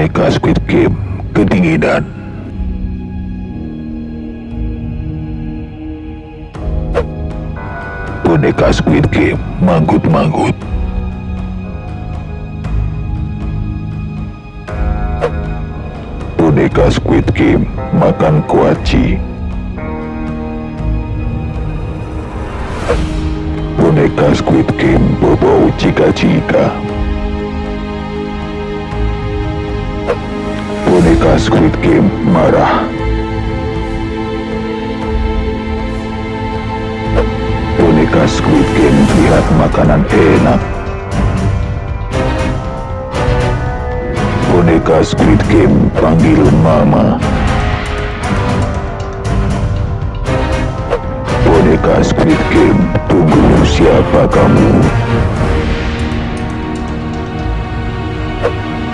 Boneka Squid Game kedinginan. Boneka Squid Game manggut-manggut. Boneka Squid Game makan kuaci. Boneka Squid Game berbau jika-jika. Boneka Squid Game marah. Boneka Squid Game lihat makanan enak. Boneka Squid Game panggil mama. Boneka Squid Game tunggu siapa kamu.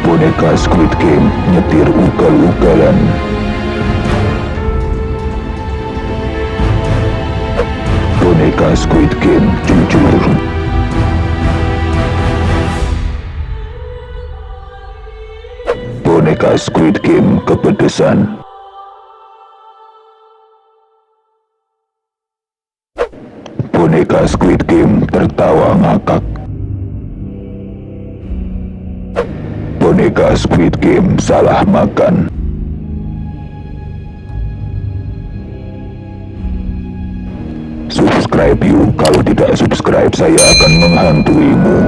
Boneka Squid Game nyetir ugal-ugalan. Boneka Squid Game jujur. Boneka Squid Game kepedesan. Boneka Squid Game tertawa ngakak. Boneka Squid Game salah makan. Subscribe yuk, kalau tidak subscribe saya akan menghantuimu.